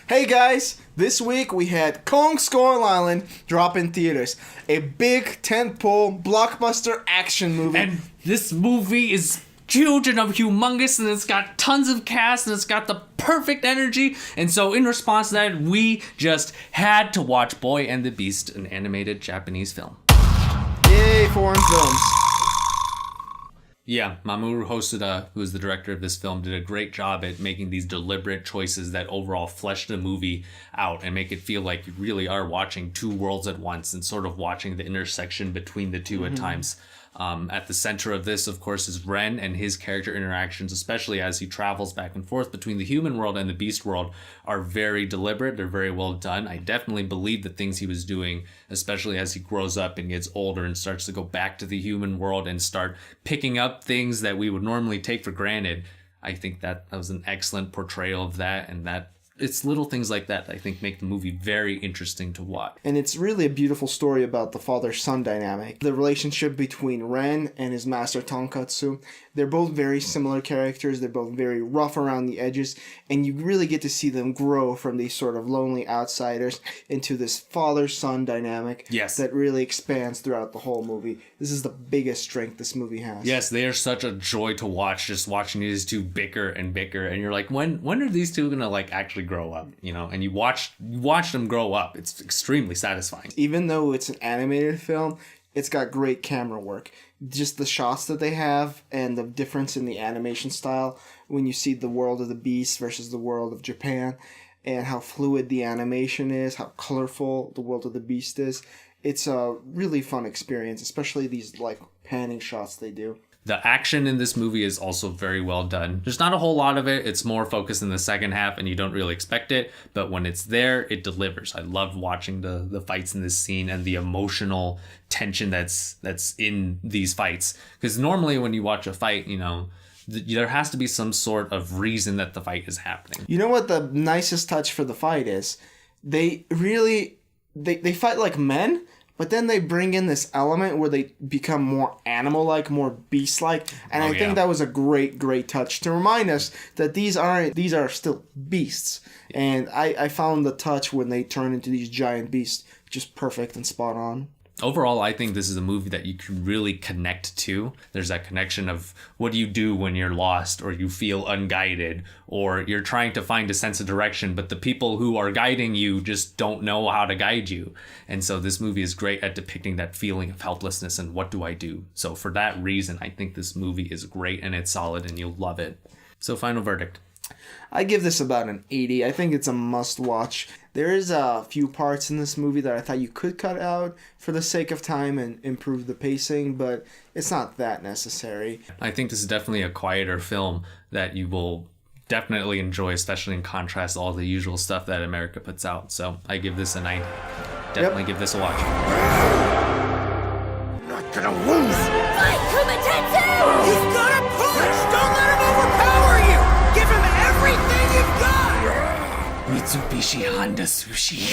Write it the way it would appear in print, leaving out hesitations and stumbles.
Hey guys, this week we had Kong Skull Island drop in theaters. A big tentpole blockbuster action movie. And this movie is huge and humongous, and it's got tons of cast, and it's got the perfect energy. And so in response to that, we just had to watch Boy and the Beast, an animated Japanese film. Yay, foreign films. Yeah, Mamoru Hosoda, who is the director of this film, did a great job at making these deliberate choices that overall flesh the movie out and make it feel like you really are watching two worlds at once and sort of watching the intersection between the two at times. At the center of this, of course, is Ren and his character interactions, especially as he travels back and forth between the human world and the beast world, are very deliberate. They're very well done. I definitely believe the things he was doing, especially as he grows up and gets older and starts to go back to the human world and start picking up things that we would normally take for granted. I think that was an excellent portrayal of that, and that it's little things like that I think make the movie very interesting to watch. And it's really a beautiful story about the father-son dynamic. The relationship between Ren and his master Tonkatsu. They're both very similar characters. They're both very rough around the edges. And you really get to see them grow from these sort of lonely outsiders into this father-son dynamic. Yes. That really expands throughout the whole movie. This is the biggest strength this movie has. Yes, they are such a joy to watch, just watching these two bicker and bicker. And you're like, when are these two going to like actually grow up, you know? And you watch them grow up. It's extremely satisfying. Even though it's an animated film, it's got great camera work. Just the shots that they have and the difference in the animation style when you see the world of the beast versus the world of Japan, and how fluid the animation is, how colorful the world of the beast is. It's a really fun experience, especially these like panning shots they do. The action in this movie is also very well done. There's not a whole lot of it. It's more focused in the second half and you don't really expect it. But when it's there, it delivers. I love watching the fights in this scene and the emotional tension that's in these fights. Because normally when you watch a fight, you know, there has to be some sort of reason that the fight is happening. You know what the nicest touch for the fight is? They really, they fight like men, but then they bring in this element where they become more animal-like, more beast-like. And I think that was a great, great touch to remind us that these are still beasts. And I found the touch when they turn into these giant beasts just perfect and spot on. Overall, I think this is a movie that you can really connect to. There's that connection of what do you do when you're lost or you feel unguided or you're trying to find a sense of direction, but the people who are guiding you just don't know how to guide you. And so this movie is great at depicting that feeling of helplessness and what do I do? So for that reason, I think this movie is great and it's solid and you'll love it. So final verdict. I give this about an 80. I think it's a must-watch. There is a few parts in this movie that I thought you could cut out for the sake of time and improve the pacing, but it's not that necessary. I think this is definitely a quieter film that you will definitely enjoy, especially in contrast to all the usual stuff that America puts out. So I give this a 90. Definitely give this a watch. Not gonna lose! Fight, Kumatetsu! You've got a push! Don't let him overpower you! Give him everything you've got! Mitsubishi Honda Sushi.